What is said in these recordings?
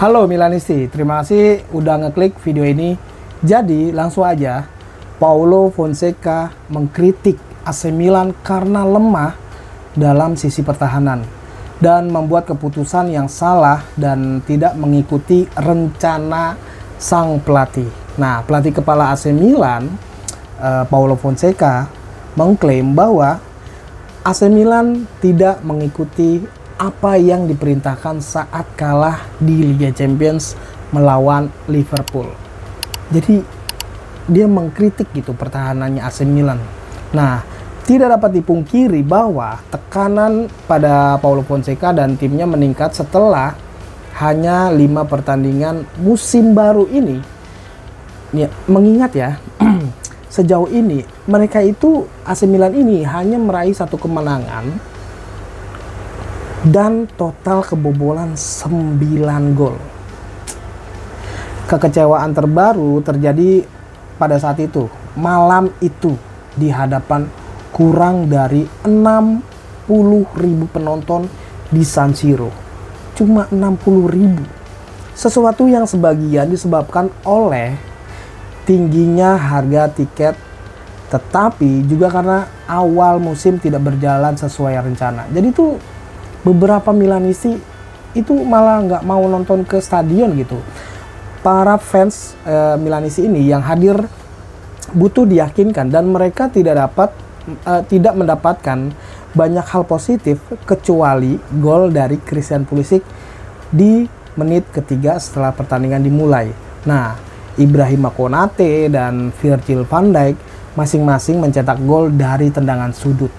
Halo Milanisti, terima kasih udah ngeklik video ini. Jadi langsung aja, Paulo Fonseca mengkritik AC Milan karena lemah dalam sisi pertahanan dan membuat keputusan yang salah dan tidak mengikuti rencana sang pelatih. Nah, pelatih kepala AC Milan, Paulo Fonseca, mengklaim bahwa AC Milan tidak mengikuti apa yang diperintahkan saat kalah di Liga Champions melawan Liverpool. Jadi dia mengkritik gitu pertahanannya AC Milan. Nah, tidak dapat dipungkiri bahwa tekanan pada Paulo Fonseca dan timnya meningkat setelah hanya 5 pertandingan musim baru ini. Ya, mengingat ya, sejauh ini mereka itu AC Milan ini hanya meraih 1 kemenangan dan total kebobolan 9 gol. Kekecewaan terbaru terjadi pada saat itu, malam itu, di hadapan kurang dari 60.000 penonton di San Siro. Cuma 60.000. Sesuatu yang sebagian disebabkan oleh tingginya harga tiket, tetapi juga karena awal musim tidak berjalan sesuai rencana. Jadi itu beberapa Milanisti itu malah nggak mau nonton ke stadion gitu. Para fans Milanisti ini yang hadir butuh diyakinkan dan mereka tidak mendapatkan banyak hal positif kecuali gol dari Christian Pulisic di menit ketiga setelah pertandingan dimulai. Nah, Ibrahima Konate dan Virgil van Dijk masing-masing mencetak gol dari tendangan sudut.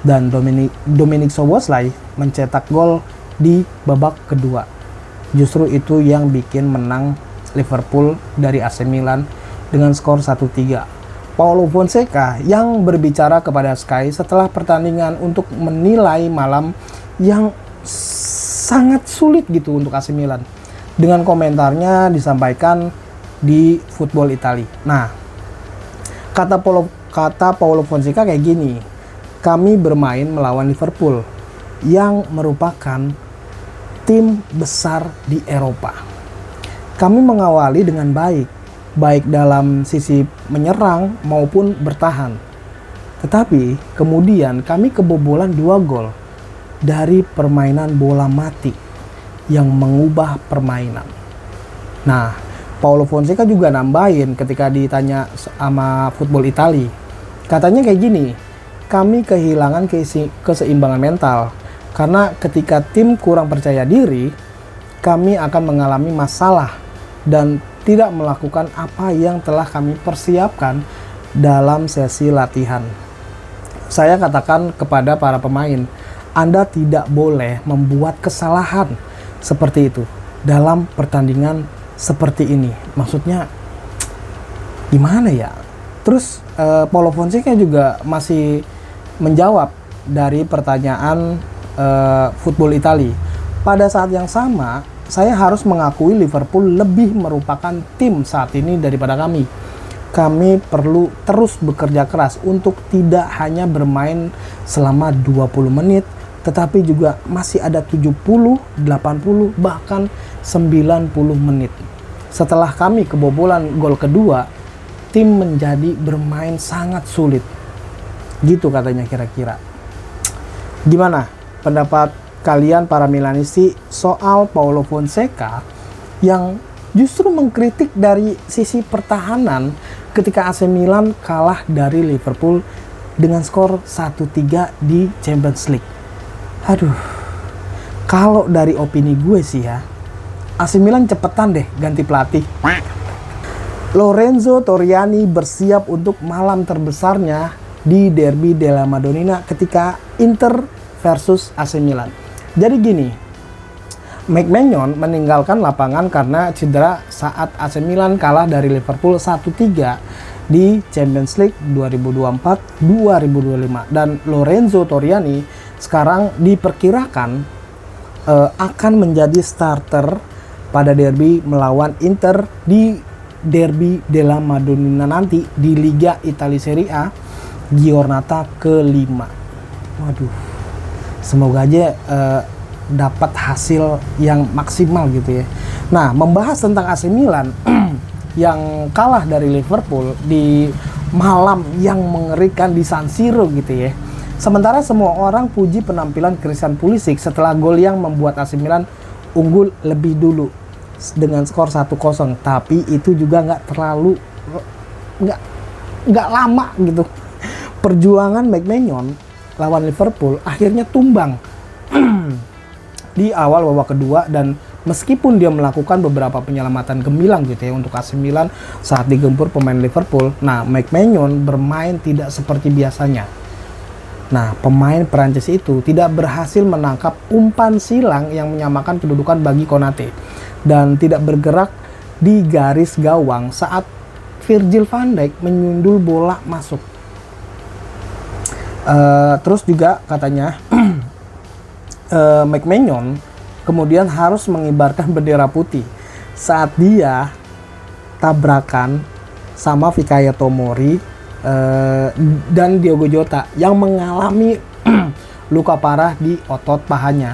Dan Dominik Szoboszlai mencetak gol di babak kedua. Justru itu yang bikin menang Liverpool dari AC Milan dengan skor 1-3. Paulo Fonseca yang berbicara kepada Sky setelah pertandingan untuk menilai malam yang sangat sulit gitu untuk AC Milan. Dengan komentarnya disampaikan di Football Italia. Nah, kata Paulo Fonseca kayak gini. Kami bermain melawan Liverpool yang merupakan tim besar di Eropa. Kami mengawali dengan baik dalam sisi menyerang maupun bertahan. Tetapi kemudian kami kebobolan 2 gol dari permainan bola mati yang mengubah permainan. Nah, Paulo Fonseca juga nambahin ketika ditanya sama Football Italia. Katanya kayak gini, kami kehilangan keseimbangan mental karena ketika tim kurang percaya diri, kami akan mengalami masalah dan tidak melakukan apa yang telah kami persiapkan dalam sesi latihan. Saya katakan kepada para pemain, Anda tidak boleh membuat kesalahan seperti itu dalam pertandingan seperti ini. Maksudnya gimana ya? Terus Paulo Fonseca juga masih menjawab dari pertanyaan Football Italia. Pada saat yang sama, saya harus mengakui Liverpool lebih merupakan tim saat ini daripada kami. Kami perlu terus bekerja keras untuk tidak hanya bermain selama 20 menit, tetapi juga masih ada 70, 80, bahkan 90 menit. Setelah kami kebobolan gol kedua, tim menjadi bermain sangat sulit. Gitu katanya kira-kira. Gimana pendapat kalian para Milanisti soal Paulo Fonseca yang justru mengkritik dari sisi pertahanan ketika AC Milan kalah dari Liverpool dengan skor 1-3 di Champions League? Aduh, kalau dari opini gue sih ya, AC Milan cepetan deh ganti pelatih. Lorenzo Torriani bersiap untuk malam terbesarnya di Derby della Madonnina ketika Inter versus AC Milan. Jadi gini, Mike Maignan meninggalkan lapangan karena cedera saat AC Milan kalah dari Liverpool 1-3 di Champions League 2024-2025. Dan Lorenzo Torriani sekarang diperkirakan akan menjadi starter pada derby melawan Inter di Derby della Madonnina nanti di Liga Italia Serie A giornata ke-5. Waduh, semoga aja dapat hasil yang maksimal gitu ya. Nah, membahas tentang AC Milan yang kalah dari Liverpool di malam yang mengerikan di San Siro gitu ya. Sementara semua orang puji penampilan Christian Pulisic setelah gol yang membuat AC Milan unggul lebih dulu dengan skor 1-0, tapi itu juga nggak lama gitu. Perjuangan McMahon lawan Liverpool akhirnya tumbang di awal babak kedua, dan meskipun dia melakukan beberapa penyelamatan gemilang gitu ya untuk AC Milan saat digempur pemain Liverpool, nah McMahon bermain tidak seperti biasanya. Nah, pemain Prancis itu tidak berhasil menangkap umpan silang yang menyamakan kedudukan bagi Konate dan tidak bergerak di garis gawang saat Virgil van Dijk menyundul bola masuk. Terus juga katanya McMahon kemudian harus mengibarkan bendera putih saat dia tabrakan sama Fikayo Tomori dan Diogo Jota yang mengalami luka parah di otot pahanya.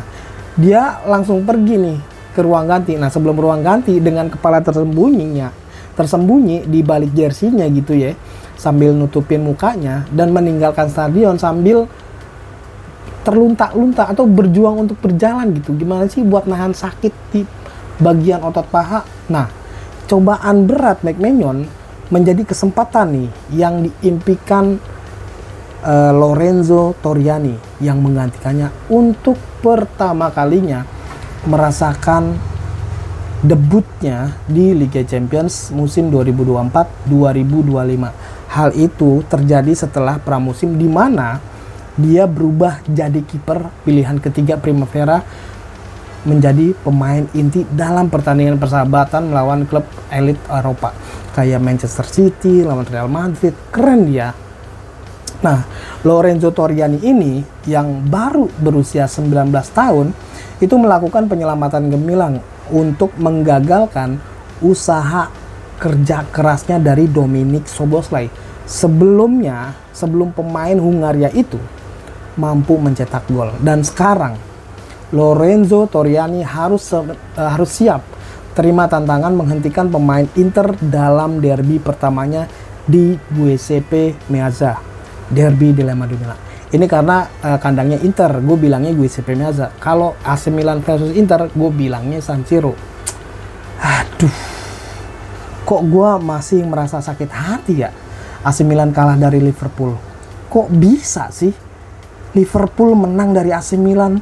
Dia langsung pergi nih ke ruang ganti. Nah, sebelum ruang ganti dengan kepala tersembunyi di balik jersinya gitu ya, sambil nutupin mukanya dan meninggalkan stadion sambil terlunta-lunta atau berjuang untuk berjalan gitu. Gimana sih buat nahan sakit di bagian otot paha? Nah, cobaan berat McMahon menjadi kesempatan nih yang diimpikan Lorenzo Toriani yang menggantikannya untuk pertama kalinya merasakan debutnya di Liga Champions musim 2024-2025. Hal itu terjadi setelah pramusim di mana dia berubah jadi kiper pilihan ketiga Primavera, menjadi pemain inti dalam pertandingan persahabatan melawan klub elit Eropa kayak Manchester City, lawan Real Madrid. Keren dia. Nah, Lorenzo Toriani ini yang baru berusia 19 tahun itu melakukan penyelamatan gemilang untuk menggagalkan usaha kerja kerasnya dari Dominik Szoboszlai. Sebelum pemain Hungaria itu mampu mencetak gol. Dan sekarang Lorenzo Toriani harus siap terima tantangan menghentikan pemain Inter dalam derby pertamanya di Giuseppe Meazza, derby di Madonnina. Ini karena kandangnya Inter, gue bilangnya Giuseppe Meazza. Kalau AC Milan versus Inter, gue bilangnya San Siro. Aduh, kok gue masih merasa sakit hati ya AC Milan kalah dari Liverpool. Kok bisa sih Liverpool menang dari AC Milan?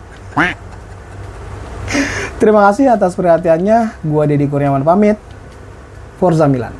Terima kasih atas perhatiannya. Gua Deddy Kurniawan pamit. Forza Milan.